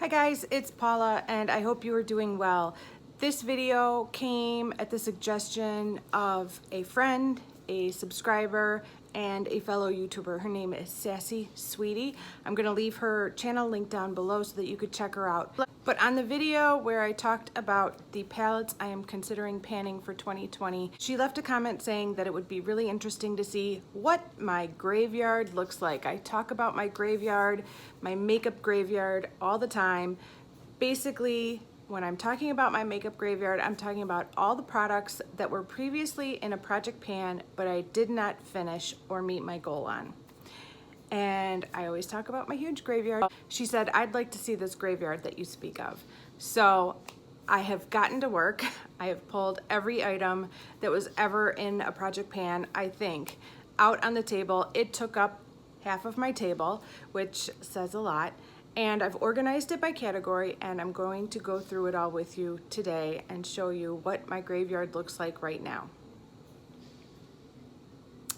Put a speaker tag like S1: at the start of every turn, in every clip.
S1: Hi guys, it's Paula and I hope you are doing well. This video came at the suggestion of a friend, a subscriber, and a fellow YouTuber. Her name is Sassy Sweetie. I'm gonna leave her channel link down below so that you could check her out. But on the video where I talked about the palettes I am considering panning for 2020, she left a comment saying that it would be really interesting to see what my graveyard looks like. I talk about my graveyard, my makeup graveyard all the time. Basically, when I'm talking about my makeup graveyard, I'm talking about all the products that were previously in a project pan, but I did not finish or meet my goal on. And I always talk about my huge graveyard. She said, I'd like to see this graveyard that you speak of. So I have gotten to work. I have pulled every item that was ever in a project pan, I think, out on the table. It took up half of my table, which says a lot. And I've organized it by category, and I'm going to go through it all with you today and show you what my graveyard looks like right now.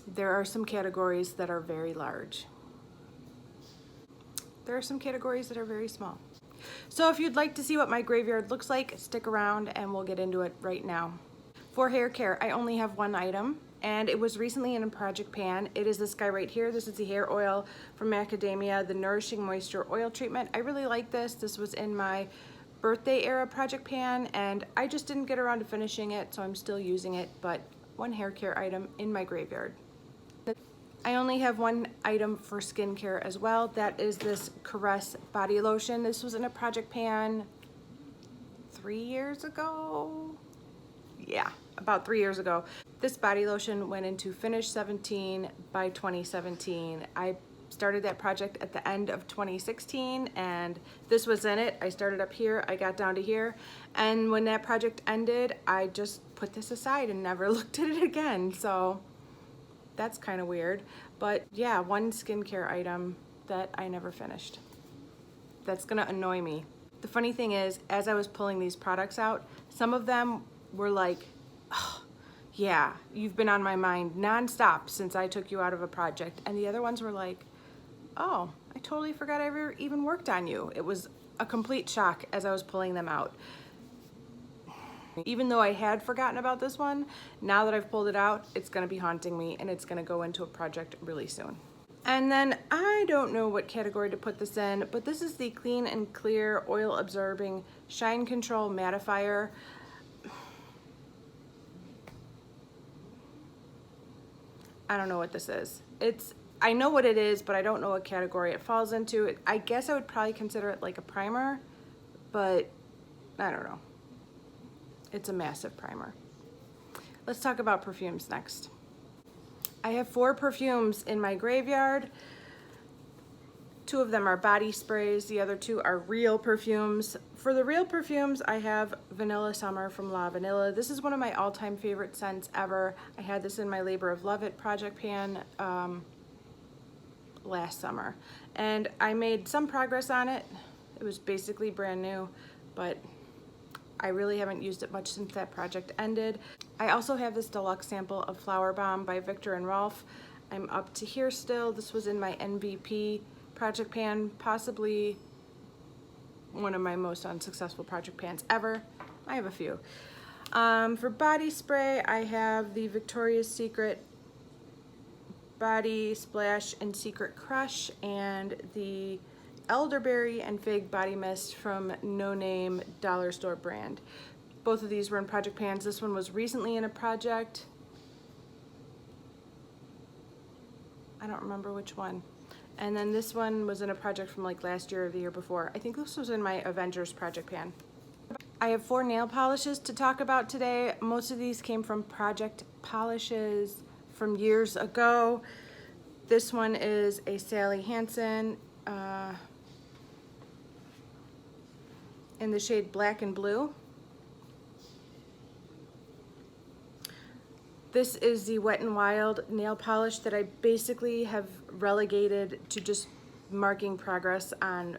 S1: There are some categories that are very large. There are some categories that are very small. So if you'd like to see what my graveyard looks like, stick around and we'll get into it right now. For hair care, I only have one item, and it was recently in a project pan. It is this guy right here. This is the hair oil from Macadamia, the Nourishing Moisture Oil Treatment. I really like this. This was in my birthday era project pan, and I just didn't get around to finishing it, so I'm still using it, but one hair care item in my graveyard. I only have one item for skincare as well. That is this Caress body lotion. This was in a project pan 3 years ago. Yeah, about 3 years ago. This body lotion went into finish 17 by 2017. I started that project at the end of 2016 and this was in it. I started up here, I got down to here, and when that project ended, I just put this aside and never looked at it again. So that's kind of weird. But yeah, one skincare item that I never finished. That's gonna annoy me. The funny thing is, as I was pulling these products out, some of them were like, oh, yeah, you've been on my mind nonstop since I took you out of a project. And the other ones were like, oh, I totally forgot I ever even worked on you. It was a complete shock as I was pulling them out. Even though I had forgotten about this one, now that I've pulled it out, it's gonna be haunting me and it's gonna go into a project really soon. And then I don't know what category to put this in, but this is the Clean and Clear Oil Absorbing Shine Control Mattifier. I don't know what this is. I know what it is, but I don't know what category it falls into. I guess I would probably consider it like a primer, but I don't know. It's a massive primer. Let's talk about perfumes next. I have 4 perfumes in my graveyard. 2 of them are body sprays. The other 2 are real perfumes. For the real perfumes, I have Vanilla Summer from La Vanilla. This is one of my all-time favorite scents ever. I had this in my Labor of Love It project pan last summer. And I made some progress on it. It was basically brand new, but I really haven't used it much since that project ended. I also have this deluxe sample of Flower Bomb by Viktor and Rolf. I'm up to here still. This was in my MVP project pan, possibly one of my most unsuccessful project pans ever. I have a few. For body spray, I have the Victoria's Secret Body Splash and Secret Crush and the Elderberry and Fig Body Mist from No Name Dollar Store brand. Both of these were in project pans. This one was recently in a project. I don't remember which one. And then this one was in a project from like last year or the year before. I think this was in my Avengers project pan. I have 4 nail polishes to talk about today. Most of these came from project polishes from years ago. This one is a Sally Hansen in the shade Black and Blue. This is the Wet n Wild nail polish that I basically have relegated to just marking progress on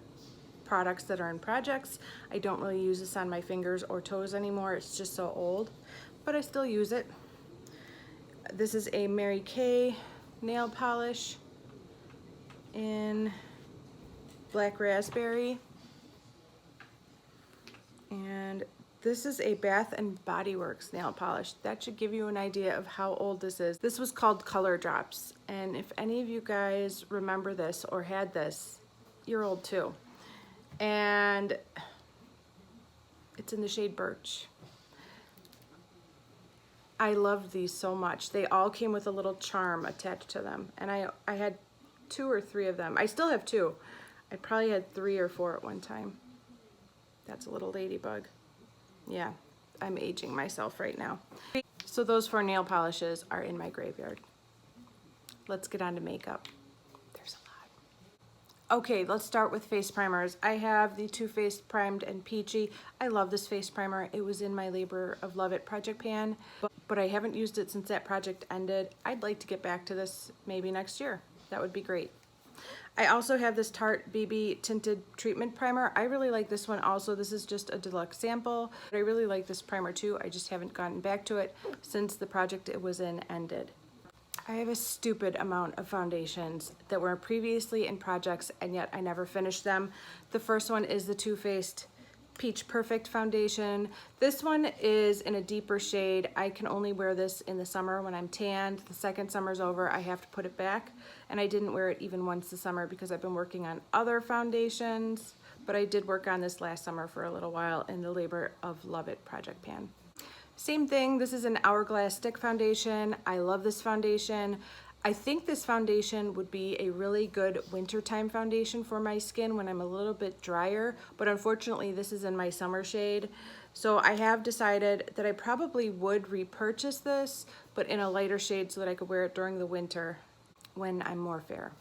S1: products that are in projects. I don't really use this on my fingers or toes anymore. It's just so old, but I still use it. This is a Mary Kay nail polish in Black Raspberry. This is a Bath and Body Works nail polish. That should give you an idea of how old this is. This was called Color Drops, and if any of you guys remember this or had this, you're old too. And it's in the shade Birch. I loved these so much. They all came with a little charm attached to them, and I had 2 or 3 of them. I still have 2. I probably had 3 or 4 at one time. That's a little ladybug. Yeah, I'm aging myself right now. So those 4 nail polishes are in my graveyard. Let's get on to makeup. There's a lot. Okay, let's start with face primers. I have the Too Faced Primed and Peachy. I love this face primer. It was in my Labor of Love It project pan, but I haven't used it since that project ended. I'd like to get back to this maybe next year. That would be great. I also have this Tarte BB Tinted Treatment Primer. I really like this one also. This is just a deluxe sample. But I really like this primer too. I just haven't gotten back to it since the project it was in ended. I have a stupid amount of foundations that were previously in projects and yet I never finished them. The first one is the Too Faced Peach Perfect foundation. This one is in a deeper shade. I can only wear this in the summer when I'm tanned. The second summer's over, I have to put it back, and I didn't wear it even once this summer because I've been working on other foundations, but I did work on this last summer for a little while in the Labor of Love It project pan. Same thing, this is an Hourglass Stick foundation. I love this foundation. I think this foundation would be a really good wintertime foundation for my skin when I'm a little bit drier, but unfortunately this is in my summer shade. So I have decided that I probably would repurchase this, but in a lighter shade so that I could wear it during the winter when I'm more fair.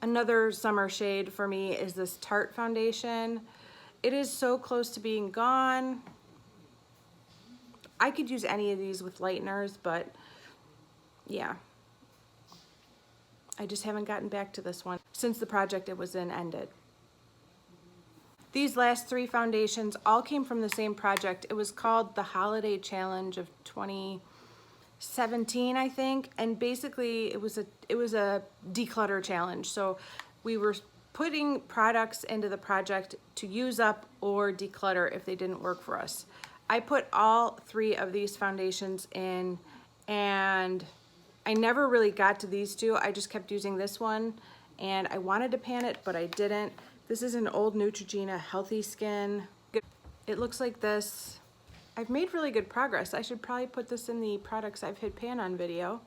S1: Another summer shade for me is this Tarte foundation. It is so close to being gone. I could use any of these with lighteners, but yeah. I just haven't gotten back to this one since the project it was in ended. These last 3 foundations all came from the same project. It was called the Holiday Challenge of 2017, I think, and basically it was a declutter challenge. So we were putting products into the project to use up or declutter if they didn't work for us. I put all 3 of these foundations in, and I never really got to these 2. I just kept using this one, and I wanted to pan it, but I didn't. This is an old Neutrogena Healthy Skin. It looks like this. I've made really good progress. I should probably put this in the products I've hit pan on video,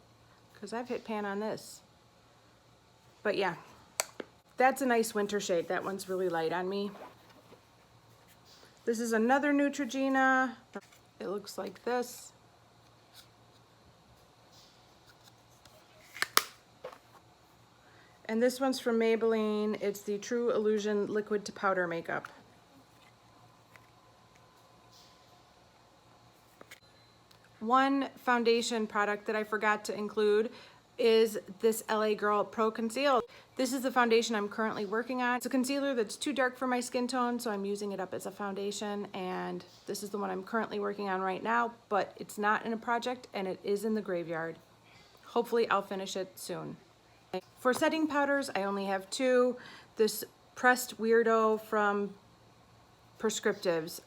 S1: because I've hit pan on this. But yeah, that's a nice winter shade. That one's really light on me. This is another Neutrogena. It looks like this. And this one's from Maybelline. It's the True Illusion Liquid to Powder Makeup. One foundation product that I forgot to include is this LA Girl Pro Conceal. This is the foundation I'm currently working on. It's a concealer that's too dark for my skin tone, so I'm using it up as a foundation, and this is the one I'm currently working on right now, but it's not in a project and it is in the graveyard. Hopefully I'll finish it soon. For setting powders, I only have 2. This Pressed Weirdo from Prescriptives.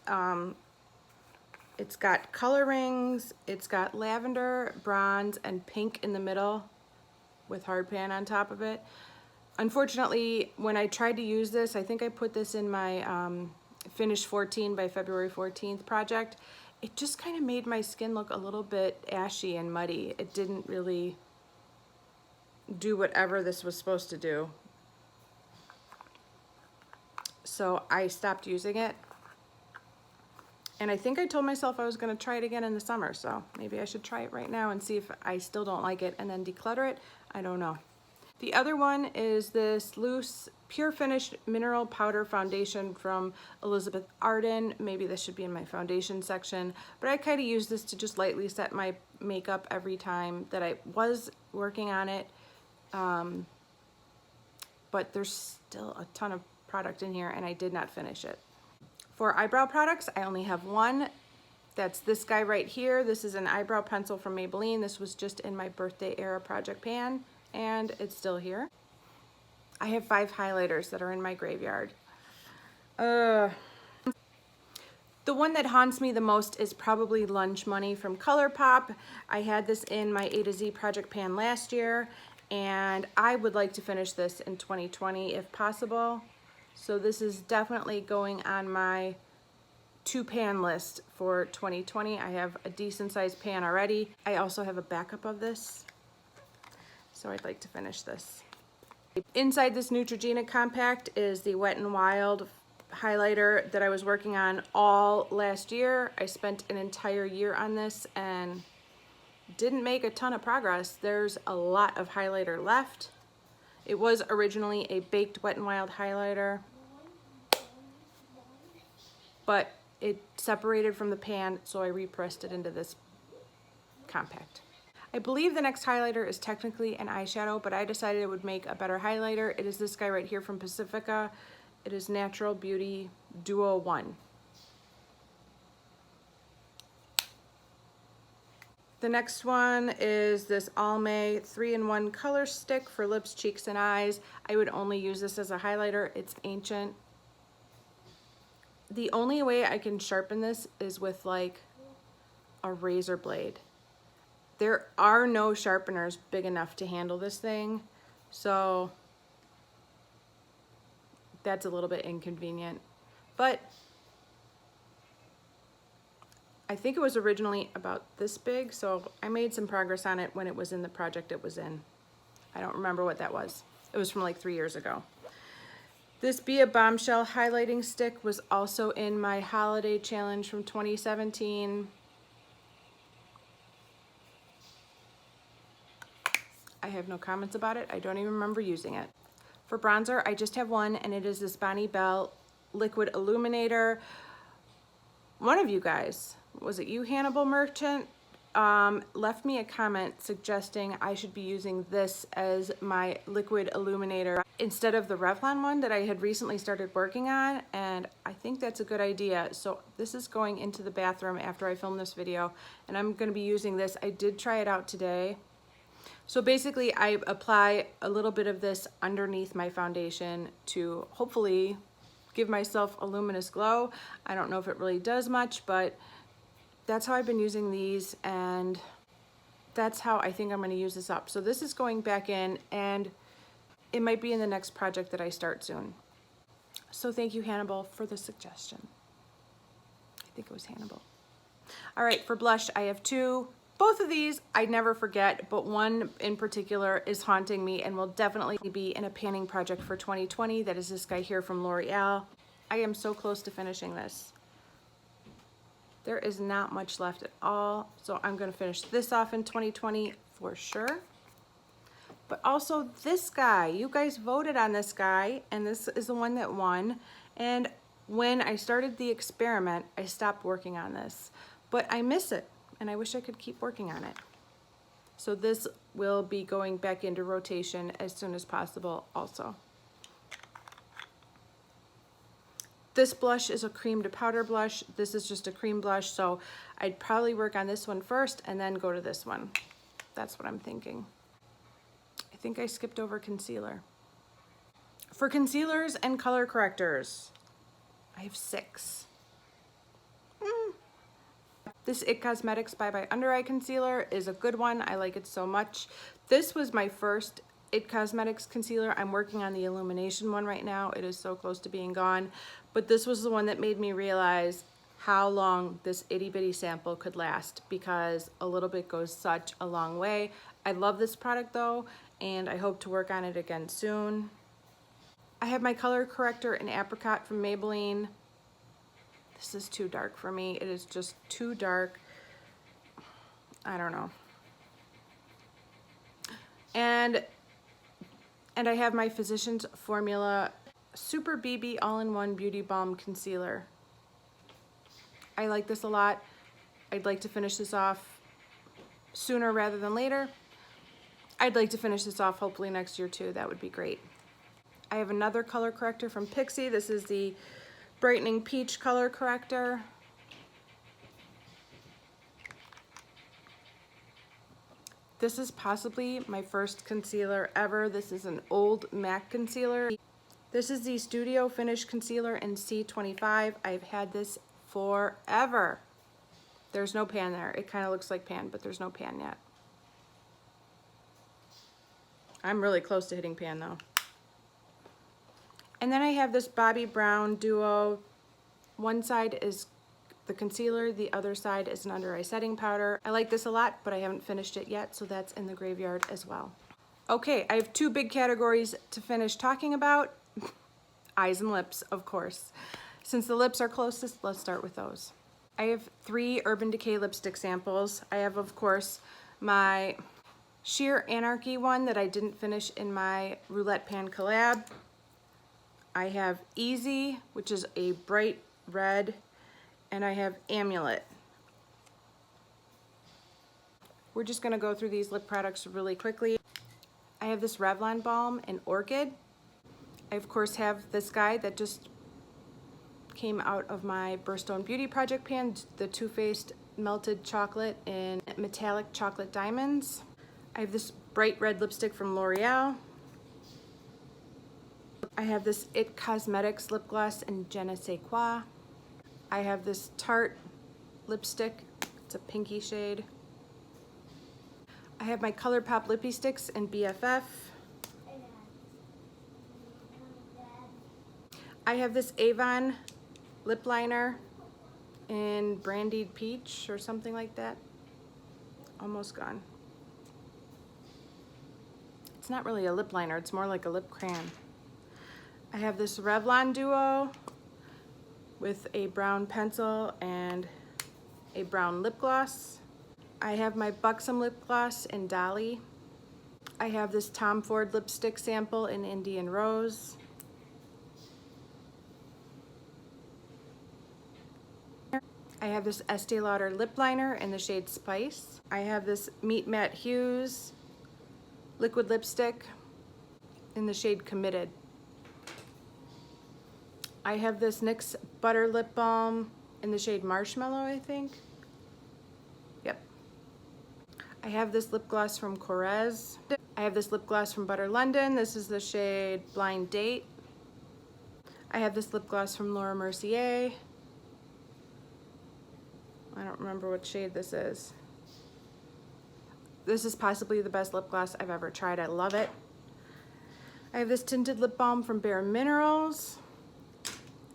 S1: It's got color rings, it's got lavender, bronze, and pink in the middle with hard pan on top of it. Unfortunately, when I tried to use this, I think I put this in my Finish 14 by February 14th project. It just kind of made my skin look a little bit ashy and muddy. It didn't really do whatever this was supposed to do. So I stopped using it. And I think I told myself I was going to try it again in the summer, so maybe I should try it right now and see if I still don't like it and then declutter it. I don't know. The other one is this loose Pure Finish Mineral Powder Foundation from Elizabeth Arden. Maybe this should be in my foundation section, but I kind of use this to just lightly set my makeup every time that I was working on it. But there's still a ton of product in here and I did not finish it. For eyebrow products, I only have one. That's this guy right here. This is an eyebrow pencil from Maybelline. This was just in my birthday era project pan, and it's still here. I have 5 highlighters that are in my graveyard. The one that haunts me the most is probably Lunch Money from ColourPop. I had this in my A to Z project pan last year, and I would like to finish this in 2020 if possible. So this is definitely going on my two-pan list for 2020. I have a decent sized pan already. I also have a backup of this, so I'd like to finish this. Inside this Neutrogena compact is the Wet n Wild highlighter that I was working on all last year. I spent an entire year on this and didn't make a ton of progress. There's a lot of highlighter left. It was originally a baked Wet n Wild highlighter, but it separated from the pan, so I repressed it into this compact. I believe the next highlighter is technically an eyeshadow, but I decided it would make a better highlighter. It is this guy right here from Pacifica. It is Natural Beauty Duo 1. The next one is this Almay 3-in-1 color stick for lips, cheeks, and eyes. I would only use this as a highlighter. It's ancient. The only way I can sharpen this is with like a razor blade. There are no sharpeners big enough to handle this thing, so that's a little bit inconvenient. But I think it was originally about this big, so I made some progress on it when it was in the project it was in. I don't remember what that was. It was from like 3 years ago. This Be a Bombshell highlighting stick was also in my holiday challenge from 2017. I have no comments about it. I don't even remember using it. For bronzer, I just have one, and it is this Bonnie Bell Liquid Illuminator. One of you guys, was it you, Hannibal Merchant, left me a comment suggesting I should be using this as my liquid illuminator instead of the Revlon one that I had recently started working on, and I think that's a good idea. So this is going into the bathroom after I film this video, and I'm going to be using this. I did try it out today. So basically I apply a little bit of this underneath my foundation to hopefully give myself a luminous glow. I don't know if it really does much, but that's how I've been using these, and that's how I think I'm going to use this up. So this is going back in, and it might be in the next project that I start soon. So thank you, Hannibal, for the suggestion. I think it was Hannibal. All right, for blush, I have two. Both of these I never forget, but one in particular is haunting me and will definitely be in a panning project for 2020. That is this guy here from L'Oreal. I am so close to finishing this. There is not much left at all, so I'm going to finish this off in 2020 for sure. But also this guy, you guys voted on this guy, and this is the one that won. And when I started the experiment, I stopped working on this, but I miss it, and I wish I could keep working on it. So this will be going back into rotation as soon as possible also. This blush is a cream to powder blush. This is just a cream blush, so I'd probably work on this one first and then go to this one. That's what I'm thinking. I think I skipped over concealer. For concealers and color correctors, I have 6. This It Cosmetics Bye Under Eye Concealer is a good one. I like it so much. This was my first It Cosmetics concealer. I'm working on the illumination one right now. It is so close to being gone. But this was the one that made me realize how long this itty bitty sample could last, because a little bit goes such a long way. I love this product though, and I hope to work on it again soon. I have my color corrector in Apricot from Maybelline. This is too dark for me. It is just too dark. I don't know. And I have my Physicians Formula Super BB All-in-One Beauty Balm Concealer. I like this a lot. I'd like to finish this off sooner rather than later. I'd like to finish this off hopefully next year too. That would be great. I have another color corrector from Pixi. This is the Brightening Peach color corrector. This is possibly my first concealer ever. This is an old MAC concealer. This is the Studio Finish Concealer in C25. I've had this forever. There's no pan there. It kind of looks like pan, but there's no pan yet. I'm really close to hitting pan though. And then I have this Bobbi Brown Duo. One side is the concealer, the other side is an under eye setting powder. I like this a lot, but I haven't finished it yet, so that's in the graveyard as well. Okay, I have two big categories to finish talking about. Eyes and lips, of course. Since the lips are closest, let's start with those. I have 3 Urban Decay lipstick samples. I have, of course, my Sheer Anarchy one that I didn't finish in my Roulette Pan collab. I have Easy, which is a bright red, and I have Amulet. We're just gonna go through these lip products really quickly. I have this Revlon Balm in Orchid. I, of course, have this guy that just came out of my Birthstone Beauty Project pan, the Too Faced Melted Chocolate in Metallic Chocolate Diamonds. I have this bright red lipstick from L'Oreal. I have this It Cosmetics lip gloss in Je ne sais quoi. I have this Tarte lipstick. It's a pinky shade. I have my ColourPop Lippy Sticks in BFF. I have this Avon lip liner in Brandied Peach or something like that. Almost gone. It's not really a lip liner, it's more like a lip crayon. I have this Revlon Duo with a brown pencil and a brown lip gloss. I have my Buxom lip gloss in Dolly. I have this Tom Ford lipstick sample in Indian Rose. I have this Estee Lauder lip liner in the shade Spice. I have this Meet Matte Hues liquid lipstick in the shade Committed. I have this NYX Butter Lip Balm in the shade Marshmallow, I think. Yep. I have this lip gloss from Korres. I have this lip gloss from Butter London. This is the shade Blind Date. I have this lip gloss from Laura Mercier. I don't remember what shade this is. This is possibly the best lip gloss I've ever tried. I love it. I have this tinted lip balm from Bare Minerals.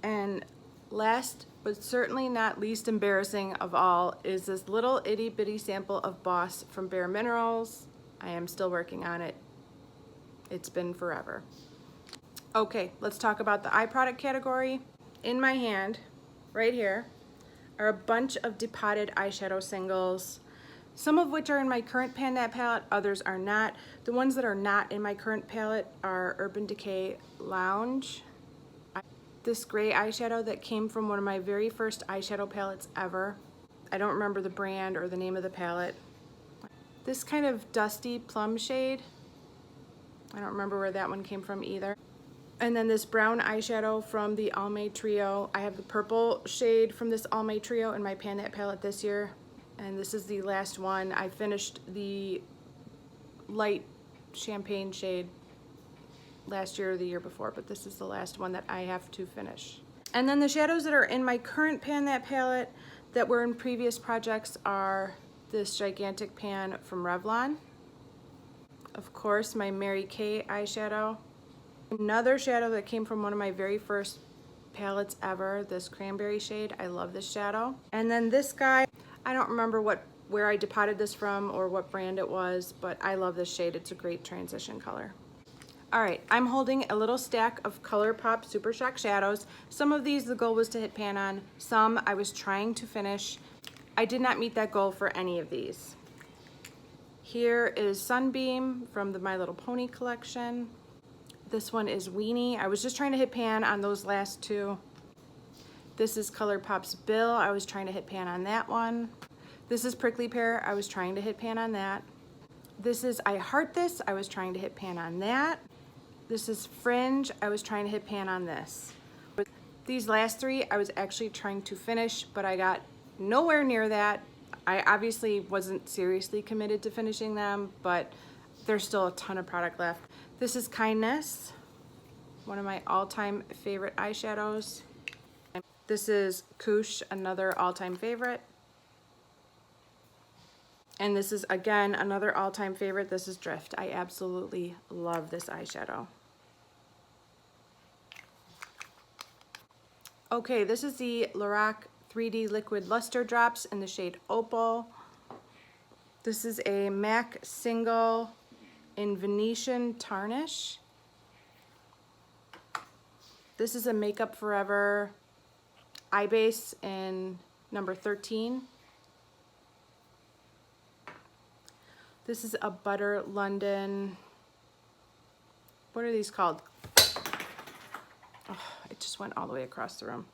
S1: And last but certainly not least embarrassing of all is this little itty bitty sample of Boss from Bare Minerals. I am still working on it. It's been forever. Okay, let's talk about the eye product category. In my hand, right here, are a bunch of depotted eyeshadow singles, some of which are in my current Pan That palette, others are not. The ones that are not in my current palette are Urban Decay Lounge. This gray eyeshadow that came from one of my very first eyeshadow palettes ever. I don't remember the brand or the name of the palette. This kind of dusty plum shade. I don't remember where that one came from either. And then this brown eyeshadow from the Almay Trio. I have the purple shade from this Almay Trio in my Pan That palette this year. And this is the last one. I finished the light champagne shade last year or the year before, but this is the last one that I have to finish. And then the shadows that are in my current Pan That palette that were in previous projects are this gigantic pan from Revlon. Of course, my Mary Kay eyeshadow. Another shadow that came from one of my very first palettes ever, this cranberry shade. I love this shadow. And then this guy, I don't remember where I depotted this from or what brand it was, but I love this shade. It's a great transition color. All right, I'm holding a little stack of ColourPop Super Shock shadows. Some of these, the goal was to hit pan on. Some I was trying to finish. I did not meet that goal for any of these. Here is Sunbeam from the My Little Pony collection. This one is Weenie. I was just trying to hit pan on those last two. This is ColourPop's Bill. I was trying to hit pan on that one. This is Prickly Pear. I was trying to hit pan on that. This is I Heart This. I was trying to hit pan on that. This is Fringe. I was trying to hit pan on this. These last three I was actually trying to finish, but I got nowhere near that. I obviously wasn't seriously committed to finishing them, but there's still a ton of product left. This is Kindness, one of my all-time favorite eyeshadows. This is Koosh, another all-time favorite. And this is, again, another all-time favorite. This is Drift. I absolutely love this eyeshadow. Okay, this is the Lorac 3D Liquid Luster Drops in the shade Opal. This is a MAC single in Venetian Tarnish. This is a Makeup Forever eye base in number 13. This is a Butter London, what are these called? Oh, it just went all the way across the room.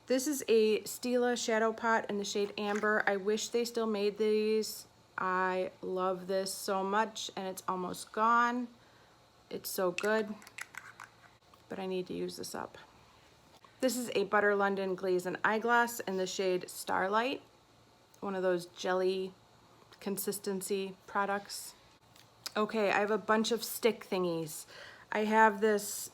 S1: This is a Stila Shadow Pot in the shade Amber. I wish they still made these. I love this so much, and it's almost gone. It's so good, but I need to use this up. This is a Butter London Glaze and Eyeglass in the shade Starlight, one of those jelly consistency products. Okay, I have a bunch of stick thingies. I have this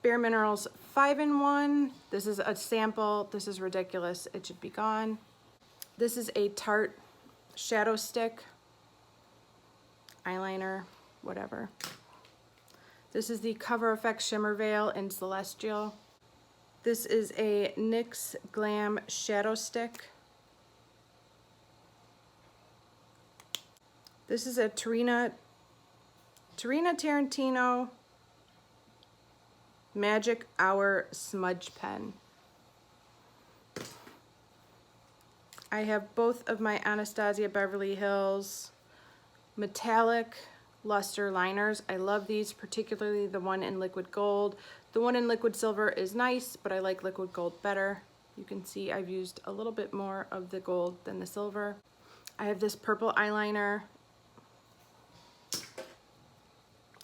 S1: Bare Minerals 5-in-1. This is a sample. This is ridiculous. It should be gone. This is a Tarte shadow stick, eyeliner, whatever. This is the Cover FX Shimmer Veil in Celestial. This is a NYX Glam shadow stick. This is a Tarina Tarantino Magic Hour smudge pen. I have both of my Anastasia Beverly Hills metallic luster liners. I love these, particularly the one in liquid gold. The one in liquid silver is nice, but I like liquid gold better. You can see I've used a little bit more of the gold than the silver. I have this purple eyeliner.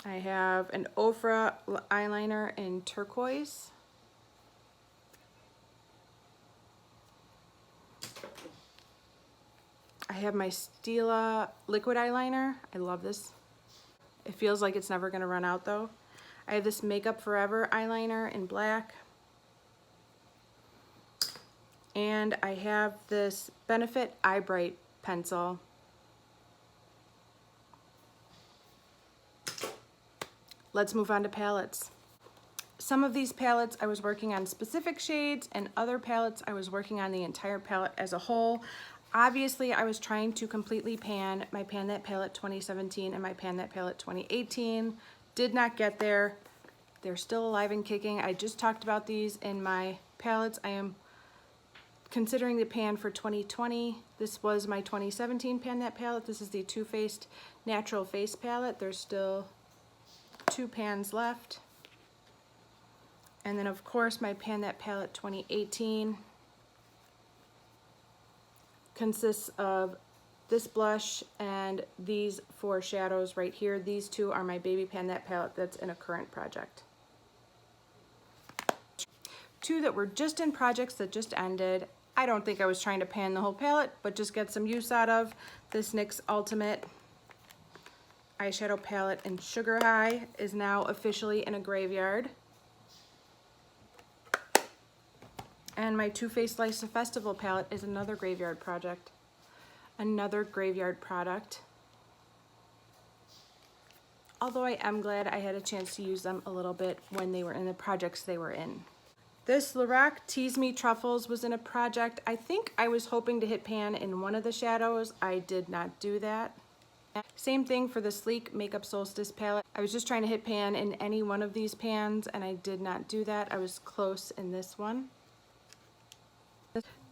S1: I have an Ofra eyeliner in turquoise. I have my Stila liquid eyeliner. I love this. It feels like it's never gonna run out though. I have this Makeup Forever eyeliner in black. And I have this Benefit Eye Bright pencil. Let's move on to palettes. Some of these palettes I was working on specific shades, and other palettes I was working on the entire palette as a whole. Obviously, I was trying to completely pan my Pan That Palette 2017 and my Pan That Palette 2018. Did not get there. They're still alive and kicking. I just talked about these in my palettes. I am considering the pan for 2020. This was my 2017 Pan That Palette. This is the Too Faced Natural Face Palette. There's still 2 pans left. And then of course my Pan That Palette 2018 consists of this blush and these 4 shadows right here. These 2 are my baby Pan That Palette that's in a current project. 2 that were just in projects that just ended. I don't think I was trying to pan the whole palette, but just get some use out of. This NYX Ultimate eyeshadow palette in Sugar High is now officially in a graveyard. And my Too Faced Life's Festival palette is another graveyard project. Another graveyard product. Although I am glad I had a chance to use them a little bit when they were in the projects they were in. This Lorac Tease Me Truffles was in a project. I think I was hoping to hit pan in one of the shadows. I did not do that. Same thing for the Sleek Makeup Solstice palette. I was just trying to hit pan in any one of these pans, and I did not do that. I was close in this one.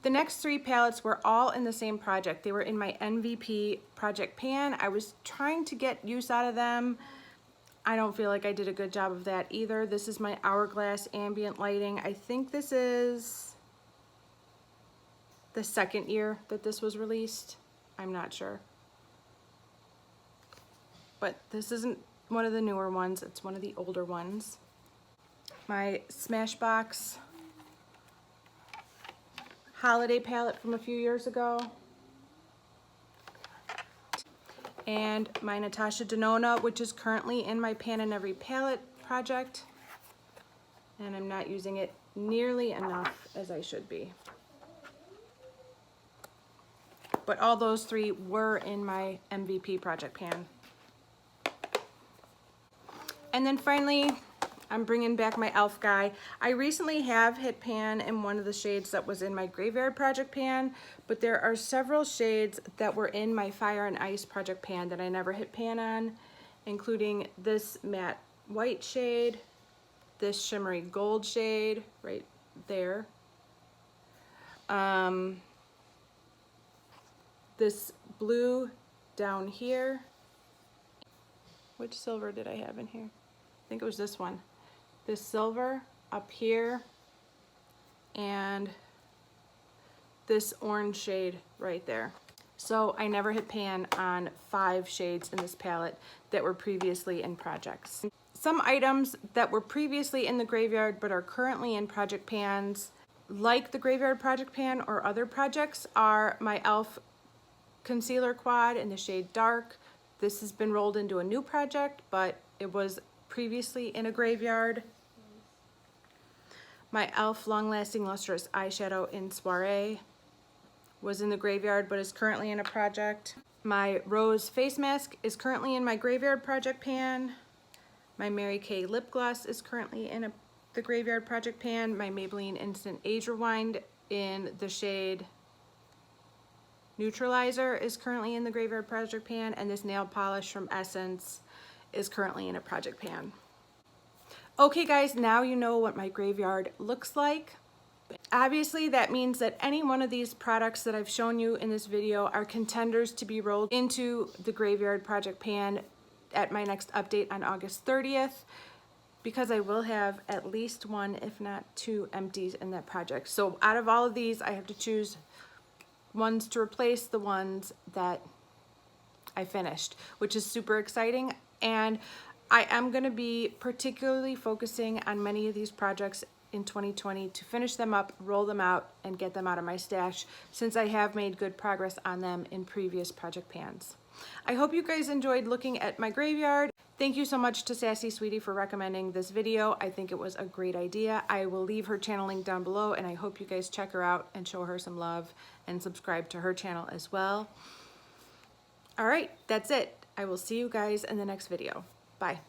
S1: The next 3 palettes were all in the same project. They were in my MVP project pan. I was trying to get use out of them. I don't feel like I did a good job of that either. This is my Hourglass Ambient Lighting. I think this is the 2nd year that this was released. I'm not sure. But this isn't one of the newer ones. It's one of the older ones. My Smashbox holiday palette from a few years ago. And my Natasha Denona, which is currently in my Pan in Every palette project. And I'm not using it nearly enough as I should be. But all those 3 were in my MVP project pan. And then finally, I'm bringing back my e.l.f. guy. I recently have hit pan in one of the shades that was in my Graveyard project pan, but there are several shades that were in my Fire and Ice project pan that I never hit pan on, including this matte white shade, this shimmery gold shade right there, this blue down here. Which silver did I have in here? I think it was this one. This silver up here, and this orange shade right there. So I never hit pan on 5 shades in this palette that were previously in projects. Some items that were previously in the Graveyard but are currently in project pans, like the Graveyard project pan or other projects, are my e.l.f. concealer quad in the shade Dark. This has been rolled into a new project, but it was previously in a Graveyard. My e.l.f. Long Lasting Lustrous eyeshadow in Soiree was in the Graveyard but is currently in a project. My Rose face mask is currently in my Graveyard project pan. My Mary Kay lip gloss is currently in the Graveyard project pan. My Maybelline Instant Age Rewind in the shade Neutralizer is currently in the Graveyard project pan, and this nail polish from Essence is currently in a project pan. Okay guys, now you know what my Graveyard looks like. Obviously that means that any one of these products that I've shown you in this video are contenders to be rolled into the Graveyard project pan at my next update on August 30th, because I will have at least 1, if not 2 empties in that project. So out of all of these, I have to choose ones to replace the ones that I finished, which is super exciting. And I am going to be particularly focusing on many of these projects in 2020 to finish them up, roll them out, and get them out of my stash, since I have made good progress on them in previous project pans. I hope you guys enjoyed looking at my Graveyard. Thank you so much to Sassy Sweetie for recommending this video. I think it was a great idea. I will leave her channel link down below, and I hope you guys check her out and show her some love and subscribe to her channel as well. All right, that's it. I will see you guys in the next video. Bye.